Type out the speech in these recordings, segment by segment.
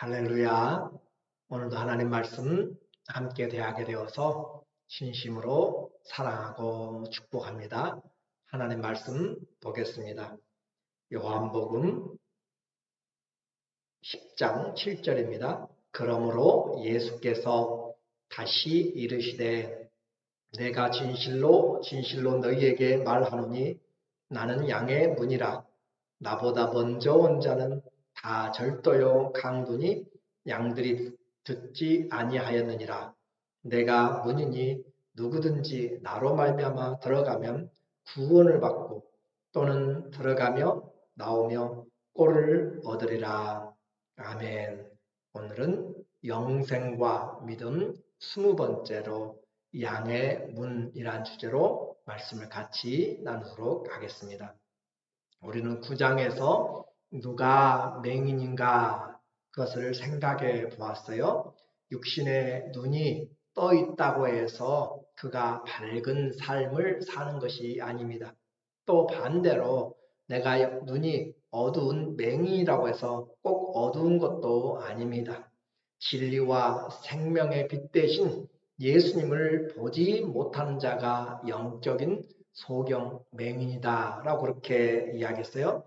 할렐루야. 오늘도 하나님 말씀 함께 대하게 되어서 진심으로 사랑하고 축복합니다. 하나님 말씀 보겠습니다. 요한복음 10장 7절입니다. 그러므로 예수께서 다시 이르시되 내가 진실로 진실로 너희에게 말하노니 나는 양의 문이라. 나보다 먼저 온 자는 다 절도요 강도니 양들이 듣지 아니하였느니라. 내가 문이니 누구든지 나로 말미암아 들어가면 구원을 받고 또는 들어가며 나오며 꼴을 얻으리라. 아멘. 오늘은 영생과 믿음 20번째로 양의 문이란 주제로 말씀을 같이 나누도록 하겠습니다. 우리는 9장에서 누가 맹인인가 그것을 생각해 보았어요. 육신의 눈이 떠 있다고 해서 그가 밝은 삶을 사는 것이 아닙니다. 또 반대로 내가 눈이 어두운 맹인이라고 해서 꼭 어두운 것도 아닙니다. 진리와 생명의 빛 대신 예수님을 보지 못하는 자가 영적인 소경 맹인이다 라고 그렇게 이야기했어요.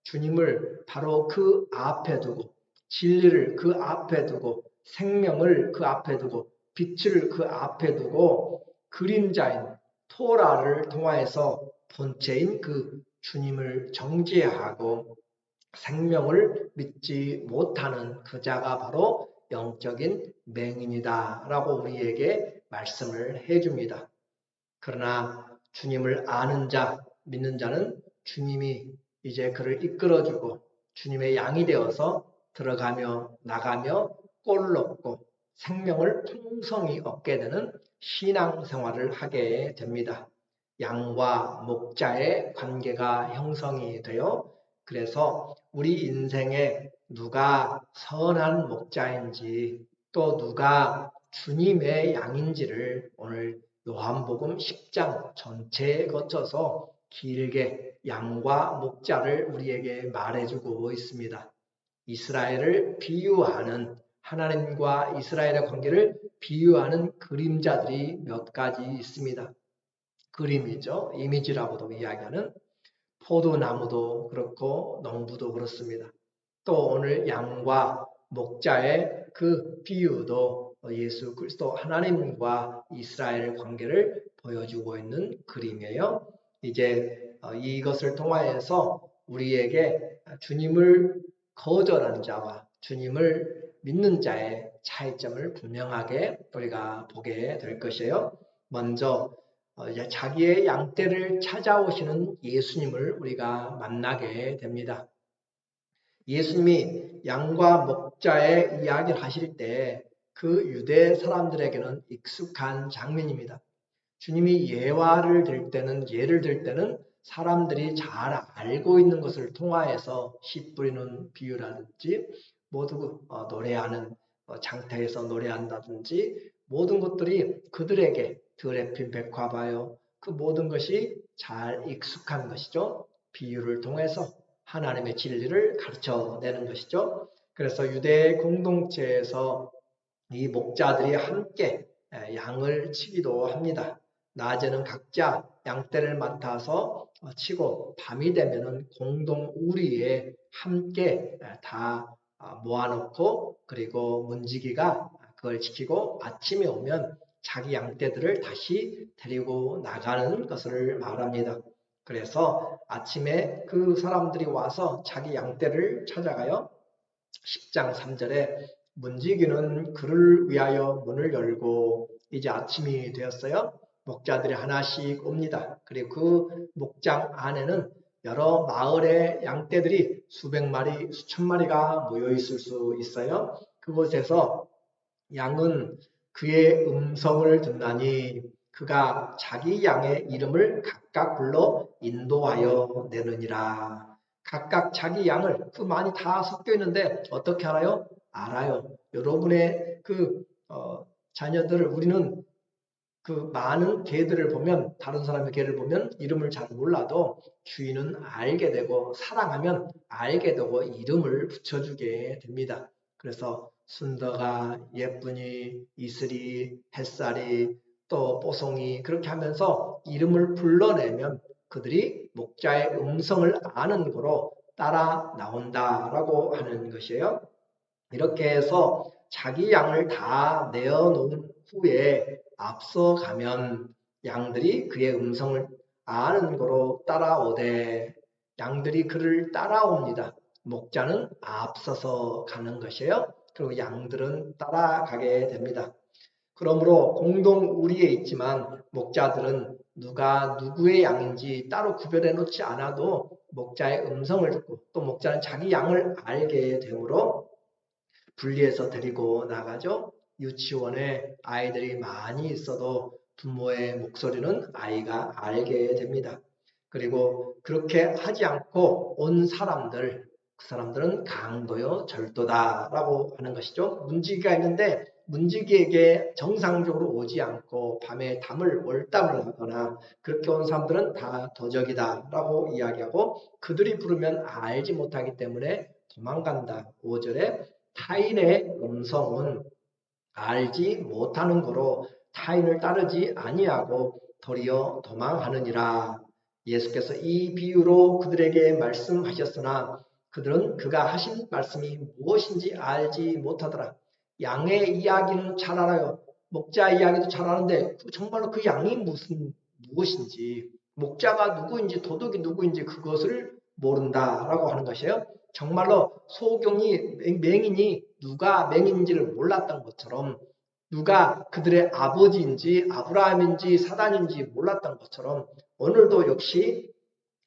주님을 바로 그 앞에 두고 진리를 그 앞에 두고 생명을 그 앞에 두고 빛을 그 앞에 두고 그림자인 토라를 통하여서 본체인 그 주님을 정죄하고 생명을 믿지 못하는 그 자가 바로 영적인 맹인이다 라고 우리에게 말씀을 해줍니다. 그러나 주님을 아는 자, 믿는 자는 주님이 이제 그를 이끌어주고 주님의 양이 되어서 들어가며 나가며 꼴을 얻고 생명을 풍성히 얻게 되는 신앙생활을 하게 됩니다. 양과 목자의 관계가 형성이 되어 그래서 우리 인생에 누가 선한 목자인지 또 누가 주님의 양인지를 오늘 요한복음 10장 전체에 거쳐서 길게 양과 목자를 우리에게 말해주고 있습니다. 이스라엘을 비유하는 하나님과 이스라엘의 관계를 비유하는 그림자들이 몇 가지 있습니다. 그림이죠. 이미지라고도 이야기하는 포도나무도 그렇고 농부도 그렇습니다. 또 오늘 양과 목자의 그 비유도 예수 그리스도 하나님과 이스라엘 관계를 보여주고 있는 그림이에요. 이제 이것을 통하여서 우리에게 주님을 거절한 자와 주님을 믿는 자의 차이점을 분명하게 우리가 보게 될 것이에요. 먼저 자기의 양떼를 찾아오시는 예수님을 우리가 만나게 됩니다. 예수님이 양과 목자의 이야기를 하실 때 그 유대 사람들에게는 익숙한 장면입니다. 주님이 예를 들 때는 사람들이 잘 알고 있는 것을 통하여서 씨 뿌리는 비유라든지 모두 노래하는 장터에서 노래한다든지 모든 것들이 그들에게 들에 핀 백화바요 그 모든 것이 잘 익숙한 것이죠. 비유를 통해서 하나님의 진리를 가르쳐내는 것이죠. 그래서 유대 공동체에서 이 목자들이 함께 양을 치기도 합니다. 낮에는 각자 양떼를 맡아서 치고 밤이 되면은 공동 우리에 함께 다 모아놓고 그리고 문지기가 그걸 지키고 아침에 오면 자기 양떼들을 다시 데리고 나가는 것을 말합니다. 그래서 아침에 그 사람들이 와서 자기 양떼를 찾아가요. 10장 3절에 문지기는 그를 위하여 문을 열고 이제 아침이 되었어요. 목자들이 하나씩 옵니다. 그리고 그 목장 안에는 여러 마을의 양떼들이 수백 마리, 수천 마리가 모여 있을 수 있어요. 그곳에서 양은 그의 음성을 듣나니 그가 자기 양의 이름을 각각 불러 인도하여 내느니라. 각각 자기 양을 그 많이 다 섞여 있는데 어떻게 알아요? 알아요. 여러분의 그 자녀들을 우리는 그 많은 개들을 보면 다른 사람의 개를 보면 이름을 잘 몰라도 주인은 알게 되고 사랑하면 알게 되고 이름을 붙여주게 됩니다. 그래서 순덕아, 예쁜이, 이슬이, 햇살이, 또 뽀송이 그렇게 하면서 이름을 불러내면 그들이 목자의 음성을 아는 거로 따라 나온다라고 하는 것이에요. 이렇게 해서 자기 양을 다 내어놓은 후에 앞서가면 양들이 그의 음성을 아는 거로 따라오되 양들이 그를 따라옵니다. 목자는 앞서서 가는 것이에요. 그리고 양들은 따라가게 됩니다. 그러므로 공동 우리에 있지만 목자들은 누가 누구의 양인지 따로 구별해 놓지 않아도 목자의 음성을 듣고 또 목자는 자기 양을 알게 되므로 분리해서 데리고 나가죠. 유치원에 아이들이 많이 있어도 부모의 목소리는 아이가 알게 됩니다. 그리고 그렇게 하지 않고 온 사람들, 그 사람들은 강도요 절도다라고 하는 것이죠. 문지기가 있는데 문지기에게 정상적으로 오지 않고 밤에 월담을 하거나 그렇게 온 사람들은 다 도적이다라고 이야기하고 그들이 부르면 알지 못하기 때문에 도망간다. 5절에 타인의 음성은 알지 못하는 거로 타인을 따르지 아니하고 도리어 도망하느니라. 예수께서 이 비유로 그들에게 말씀하셨으나 그들은 그가 하신 말씀이 무엇인지 알지 못하더라. 양의 이야기는 잘 알아요. 목자 이야기도 잘 아는데 정말로 그 양이 무엇인지 목자가 누구인지 도둑이 누구인지 그것을 모른다라고 하는 것이에요. 정말로 소경이 맹인이 누가 맹인지를 몰랐던 것처럼 누가 그들의 아버지인지 아브라함인지 사단인지 몰랐던 것처럼 오늘도 역시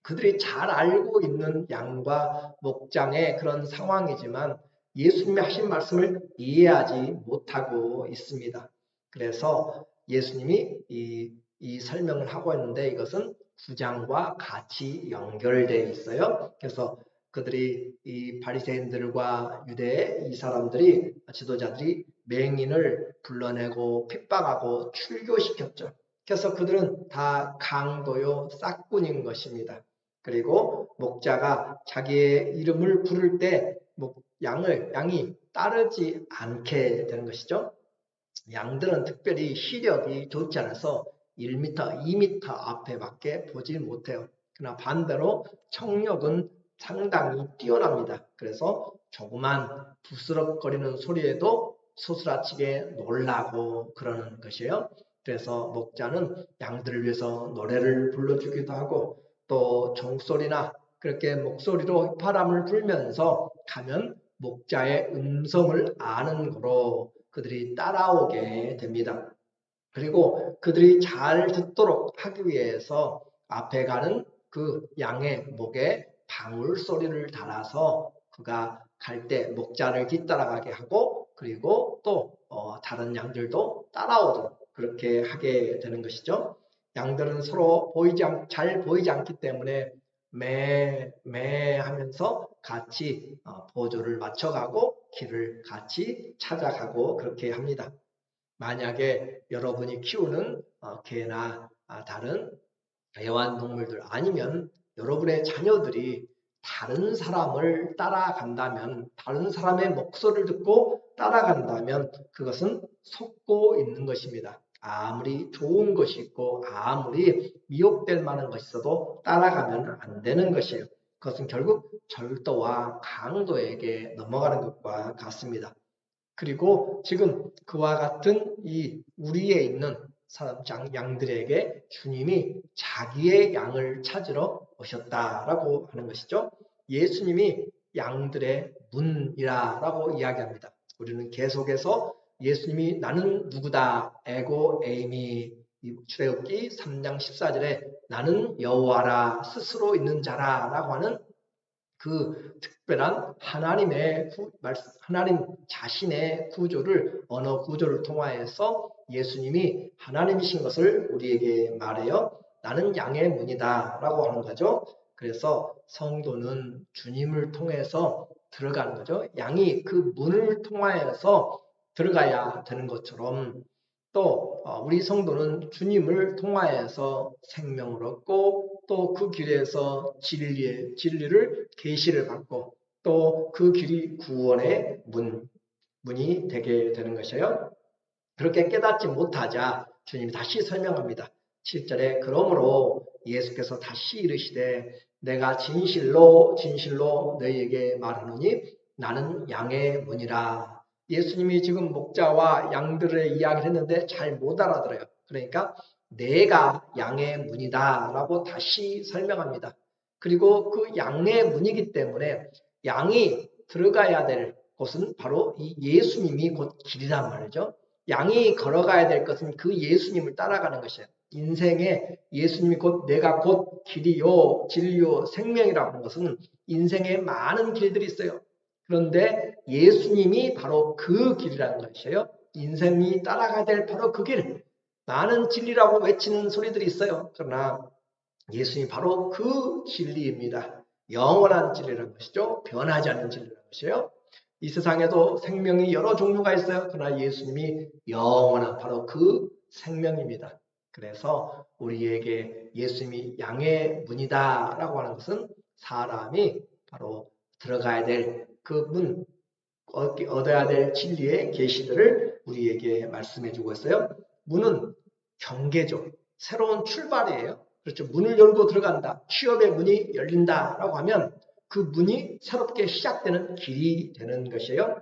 그들이 잘 알고 있는 양과 목장의 그런 상황이지만 예수님이 하신 말씀을 이해하지 못하고 있습니다. 그래서 예수님이 이 설명을 하고 있는데 이것은 9장과 같이 연결되어 있어요. 그래서 그들이 이 바리새인들과 유대의 이 사람들이 지도자들이 맹인을 불러내고 핍박하고 출교시켰죠. 그래서 그들은 다 강도요 싹군인 것입니다. 그리고 목자가 자기의 이름을 부를 때 양이 따르지 않게 되는 것이죠. 양들은 특별히 시력이 좋지 않아서 1m, 2m 앞에밖에 보지 못해요. 그러나 반대로 청력은 상당히 뛰어납니다. 그래서 조그만 부스럭거리는 소리에도 소스라치게 놀라고 그러는 것이에요. 그래서 목자는 양들을 위해서 노래를 불러주기도 하고 또 종소리나 그렇게 목소리로 바람을 불면서 가면 목자의 음성을 아는 거로 그들이 따라오게 됩니다. 그리고 그들이 잘 듣도록 하기 위해서 앞에 가는 그 양의 목에 방울 소리를 달아서 그가 갈 때 목자를 뒤따라가게 하고 그리고 또 다른 양들도 따라오도록 그렇게 하게 되는 것이죠. 양들은 서로 잘 보이지 않기 때문에 매 하면서 같이 보조를 맞춰가고 길을 같이 찾아가고 그렇게 합니다. 만약에 여러분이 키우는 개나 다른 애완동물들 아니면 여러분의 자녀들이 다른 사람을 따라간다면 다른 사람의 목소리를 듣고 따라간다면 그것은 속고 있는 것입니다. 아무리 좋은 것이 있고 아무리 미혹될 만한 것이 있어도 따라가면 안 되는 것이에요. 그것은 결국 절도와 강도에게 넘어가는 것과 같습니다. 그리고 지금 그와 같은 이 우리에 있는 양들에게 주님이 자기의 양을 찾으러 오셨다라고 하는 것이죠. 예수님이 양들의 문이라고 이야기합니다. 우리는 계속해서 예수님이 나는 누구다 에고 에이미 출애굽기 3장 14절에 나는 여호와라 스스로 있는 자라라고 하는 그 특별한 하나님 자신의 구조를 언어 구조를 통하여서 예수님이 하나님이신 것을 우리에게 말해요. 나는 양의 문이다 라고 하는 거죠. 그래서 성도는 주님을 통해서 들어가는 거죠. 양이 그 문을 통하여서 들어가야 되는 것처럼 또 우리 성도는 주님을 통하여서 생명을 얻고 또 그 길에서 진리를 계시를 받고 또 그 길이 구원의 문 문이 되게 되는 것이에요. 그렇게 깨닫지 못하자 주님이 다시 설명합니다. 7절에 그러므로 예수께서 다시 이르시되 내가 진실로 진실로 너희에게 말하노니 나는 양의 문이라. 예수님이 지금 목자와 양들의 이야기를 했는데 잘 못 알아들어요. 그러니까 내가 양의 문이다 라고 다시 설명합니다. 그리고 그 양의 문이기 때문에 양이 들어가야 될 곳은 바로 이 예수님이 곧 길이란 말이죠. 양이 걸어가야 될 것은 그 예수님을 따라가는 것이에요. 인생에 예수님이 곧 내가 곧 길이요 진리요 생명이라고 하는 것은 인생에 많은 길들이 있어요. 그런데 예수님이 바로 그 길이라는 것이에요. 인생이 따라가야 될 바로 그 길. 많은 진리라고 외치는 소리들이 있어요. 그러나 예수님이 바로 그 진리입니다. 영원한 진리라는 것이죠. 변하지 않는 진리라는 것이에요. 이 세상에도 생명이 여러 종류가 있어요. 그러나 예수님이 영원한 바로 그 생명입니다. 그래서 우리에게 예수님이 양의 문이다 라고 하는 것은 사람이 바로 들어가야 될 그 문, 얻어야 될 진리의 계시들을 우리에게 말씀해 주고 있어요. 문은 경계죠. 새로운 출발이에요. 그렇죠. 문을 열고 들어간다. 취업의 문이 열린다라고 하면 그 문이 새롭게 시작되는 길이 되는 것이에요.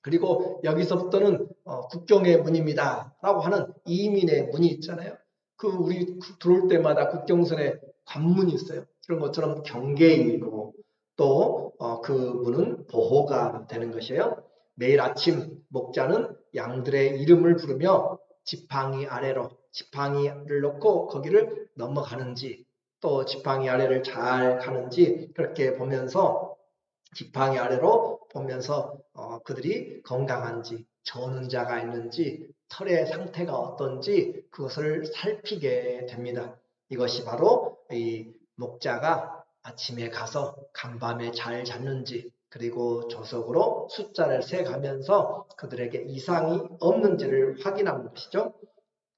그리고 여기서부터는 국경의 문입니다. 라고 하는 이민의 문이 있잖아요. 그 우리 들어올 때마다 국경선에 관문이 있어요. 그런 것처럼 경계이고 또 그 문은 보호가 되는 것이에요. 매일 아침 목자는 양들의 이름을 부르며 지팡이 아래로 지팡이를 놓고 거기를 넘어가는지 또 지팡이 아래를 잘 가는지 그렇게 보면서 지팡이 아래로 보면서 그들이 건강한지 저는 자가 있는지 털의 상태가 어떤지 그것을 살피게 됩니다. 이것이 바로 이 목자가 아침에 가서 간밤에 잘 잤는지 그리고 조석으로 숫자를 세가면서 그들에게 이상이 없는지를 확인하는 것이죠.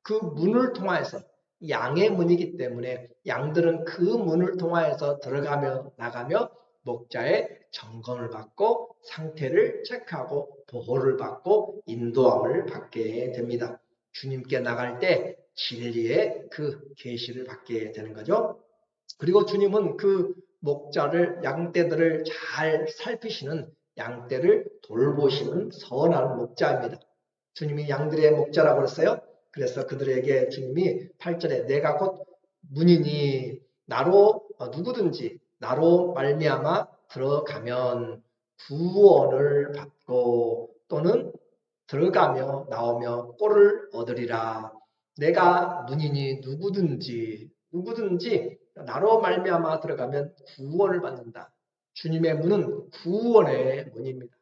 그 문을 통하여서 양의 문이기 때문에 양들은 그 문을 통하여서 들어가며 나가며 목자의 점검을 받고 상태를 체크하고 보호를 받고 인도함을 받게 됩니다. 주님께 나갈 때 진리의 그 계시를 받게 되는 거죠. 그리고 주님은 그 목자를 양떼들을 잘 살피시는 양떼를 돌보시는 선한 목자입니다. 주님이 양들의 목자라고 그랬어요. 그래서 그들에게 주님이 8절에 내가 곧 문이니 나로 누구든지 나로 말미암아 들어가면 구원을 받고 또는 들어가며 나오며 꼴을 얻으리라. 내가 문이니 누구든지 나로 말미암아 들어가면 구원을 받는다. 주님의 문은 구원의 문입니다.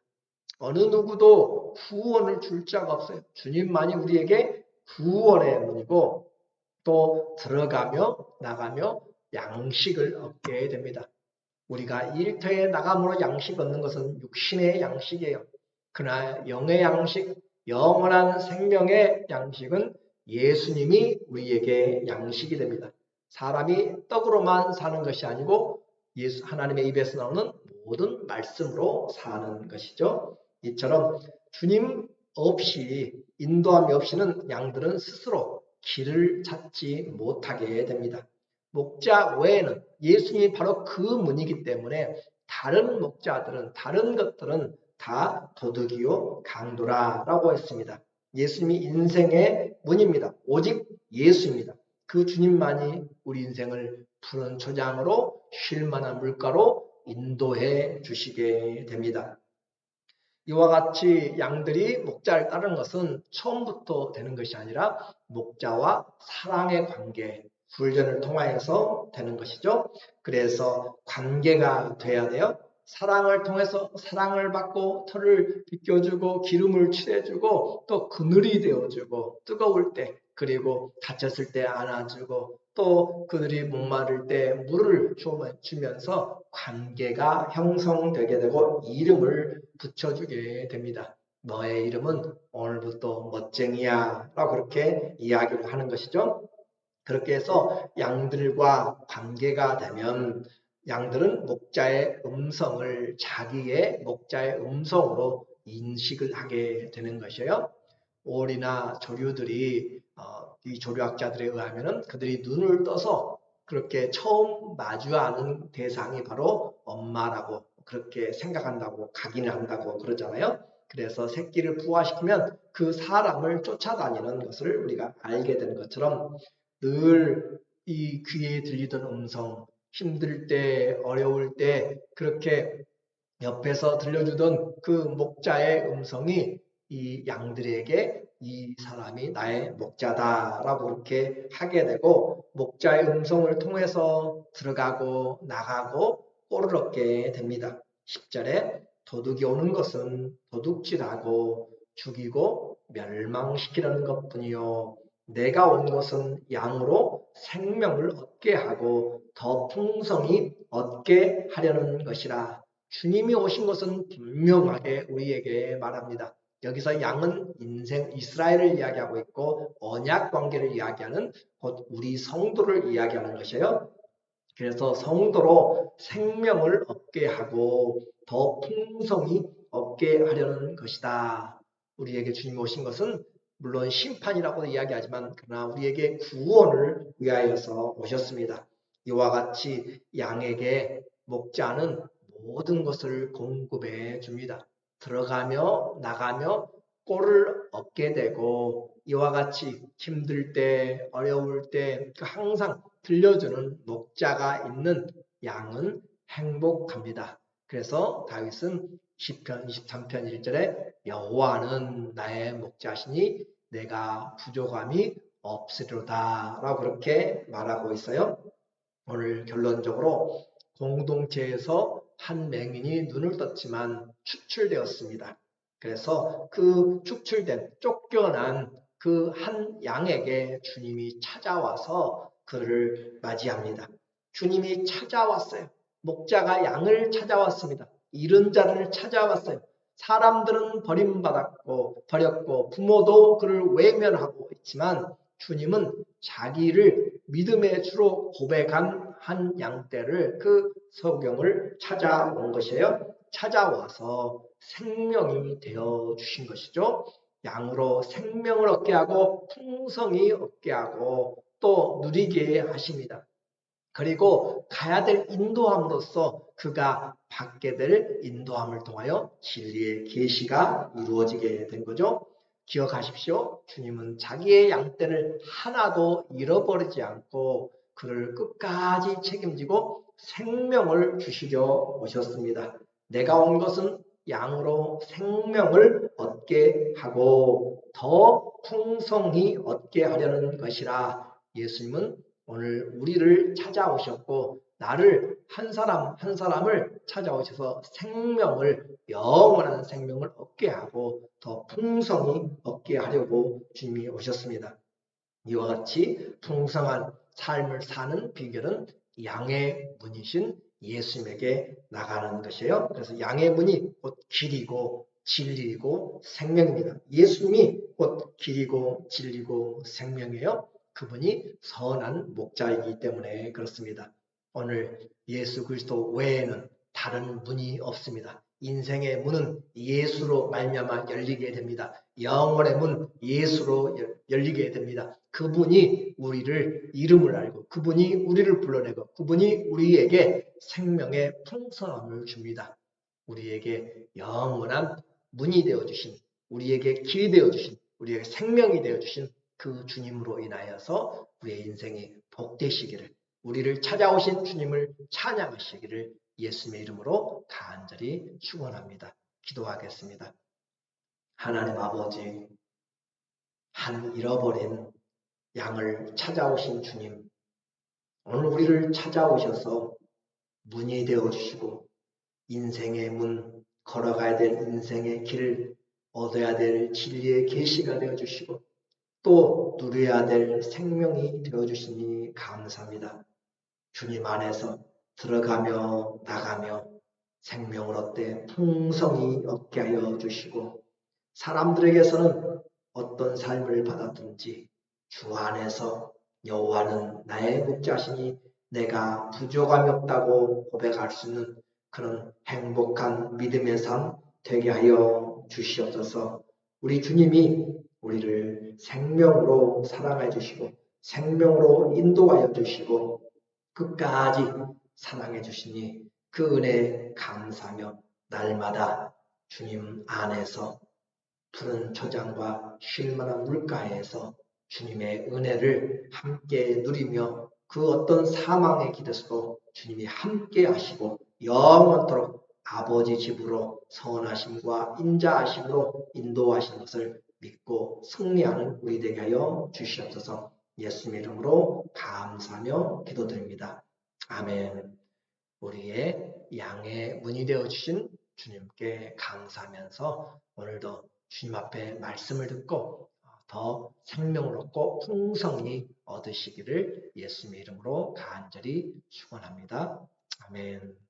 어느 누구도 구원을 줄 자가 없어요. 주님만이 우리에게 구원의 문이고 또 들어가며 나가며 양식을 얻게 됩니다. 우리가 일터에 나감으로 양식 얻는 것은 육신의 양식이에요. 그러나 영의 양식, 영원한 생명의 양식은 예수님이 우리에게 양식이 됩니다. 사람이 떡으로만 사는 것이 아니고 예수 하나님의 입에서 나오는 모든 말씀으로 사는 것이죠. 이처럼 주님 없이 인도함이 없이는 양들은 스스로 길을 찾지 못하게 됩니다. 목자 외에는 예수님이 바로 그 문이기 때문에 다른 목자들은 다른 것들은 다 도둑이요 강도라라고 했습니다. 예수님이 인생의 문입니다. 오직 예수입니다. 그 주님만이 우리 인생을 푸른 초장으로 쉴만한 물가로 인도해 주시게 됩니다. 이와 같이 양들이 목자를 따르는 것은 처음부터 되는 것이 아니라 목자와 사랑의 관계, 훈련을 통하여서 되는 것이죠. 그래서 관계가 돼야 돼요. 사랑을 통해서 사랑을 받고 털을 빗겨주고 기름을 칠해주고 또 그늘이 되어주고 뜨거울 때 그리고 다쳤을 때 안아주고 또 그들이 목마를 때 물을 주면서 관계가 형성되게 되고 이름을 붙여주게 됩니다. 너의 이름은 오늘부터 멋쟁이야 라고 그렇게 이야기를 하는 것이죠. 그렇게 해서 양들과 관계가 되면 양들은 목자의 음성을 자기의 목자의 음성으로 인식을 하게 되는 것이에요. 오리나 조류들이 이 조류학자들에 의하면은 그들이 눈을 떠서 그렇게 처음 마주하는 대상이 바로 엄마라고 그렇게 생각한다고 각인을 한다고 그러잖아요. 그래서 새끼를 부화시키면 그 사람을 쫓아다니는 것을 우리가 알게 되는 것처럼 늘 이 귀에 들리던 음성, 힘들 때, 어려울 때 그렇게 옆에서 들려주던 그 목자의 음성이 이 양들에게 이 사람이 나의 목자다라고 그렇게 하게 되고 목자의 음성을 통해서 들어가고 나가고 꼴을 얻게 됩니다. 10절에 도둑이 오는 것은 도둑질하고 죽이고 멸망시키려는 것뿐이요 내가 온 것은 양으로 생명을 얻게 하고 더 풍성히 얻게 하려는 것이라. 주님이 오신 것은 분명하게 우리에게 말합니다. 여기서 양은 인생 이스라엘을 이야기하고 있고 언약 관계를 이야기하는 곧 우리 성도를 이야기하는 것이에요. 그래서 성도로 생명을 얻게 하고 더 풍성히 얻게 하려는 것이다. 우리에게 주님 오신 것은 물론 심판이라고 이야기하지만 그러나 우리에게 구원을 위하여서 오셨습니다. 이와 같이 양에게 목자는 모든 것을 공급해 줍니다. 들어가며 나가며 꼴을 얻게 되고 이와 같이 힘들 때 어려울 때 항상 들려주는 목자가 있는 양은 행복합니다. 그래서 다윗은 시편 23편 1절에 여호와는 나의 목자시니 내가 부족함이 없으리로다 라고 그렇게 말하고 있어요. 오늘 결론적으로 공동체에서 한 맹인이 눈을 떴지만 추출되었습니다. 그래서 그 축출된 쫓겨난 그 한 양에게 주님이 찾아와서 그를 맞이합니다. 주님이 찾아왔어요. 목자가 양을 찾아왔습니다. 잃은 자를 찾아왔어요. 사람들은 버렸고 부모도 그를 외면하고 있지만 주님은 자기를 믿음의 주로 고백한 한 양떼를 그 소경을 찾아온 것이에요. 찾아와서 생명이 되어 주신 것이죠. 양으로 생명을 얻게 하고 풍성히 얻게 하고 또 누리게 하십니다. 그리고 가야 될 인도함으로써 그가 받게 될 인도함을 통하여 진리의 계시가 이루어지게 된 거죠. 기억하십시오. 주님은 자기의 양떼를 하나도 잃어버리지 않고 그를 끝까지 책임지고 생명을 주시려 오셨습니다. 내가 온 것은 양으로 생명을 얻게 하고 더 풍성히 얻게 하려는 것이라. 예수님은 오늘 우리를 찾아오셨고 나를 한 사람 한 사람을 찾아오셔서 영원한 생명을 얻게 하고 더 풍성히 얻게 하려고 주님이 오셨습니다. 이와 같이 풍성한 삶을 사는 비결은 양의 문이신 예수님에게 나가는 것이에요. 그래서 양의 문이 곧 길이고 진리이고 생명입니다. 예수님이 곧 길이고 진리고 생명이에요. 그분이 선한 목자이기 때문에 그렇습니다. 오늘 예수 그리스도 외에는 다른 문이 없습니다. 인생의 문은 예수로 말미암아 열리게 됩니다. 영원의 문 예수로 열리게 됩니다. 그분이 우리를 이름을 알고 그분이 우리를 불러내고 그분이 우리에게 생명의 풍성함을 줍니다. 우리에게 영원한 문이 되어주신 우리에게 길이 되어주신 우리에게 생명이 되어주신 그 주님으로 인하여서 우리의 인생이 복되시기를 우리를 찾아오신 주님을 찬양하시기를 예수님의 이름으로 간절히 축원합니다. 기도하겠습니다. 하나님 아버지, 한 잃어버린 양을 찾아오신 주님, 오늘 우리를 찾아오셔서 문이 되어주시고 인생의 문, 걸어가야 될 인생의 길을 얻어야 될 진리의 계시가 되어주시고 또 누려야 될 생명이 되어주시니 감사합니다. 주님 안에서 들어가며 나가며 생명을 얻되 풍성히 얻게 하여 주시고 사람들에게서는 어떤 삶을 받았든지 주 안에서 여호와는 나의 목자시니 내가 부족함이 없다고 고백할 수 있는 그런 행복한 믿음의 삶 되게 하여 주시옵소서. 우리 주님이 우리를 생명으로 사랑해 주시고 생명으로 인도하여 주시고 끝까지 사랑해 주시니 그 은혜에 감사하며 날마다 주님 안에서 푸른 초장과 쉴만한 물가에서 주님의 은혜를 함께 누리며 그 어떤 사망의 길에서도 주님이 함께 하시고 영원토록 아버지 집으로 선하심과 인자하심으로 인도하신 것을 믿고 승리하는 우리 되게 하여 주시옵소서. 예수님 이름으로 감사하며 기도드립니다. 아멘. 우리의 양의 문이 되어 주신 주님께 감사하면서 오늘도 주님 앞에 말씀을 듣고 더 생명을 얻고 풍성히 얻으시기를 예수님의 이름으로 간절히 축원합니다. 아멘.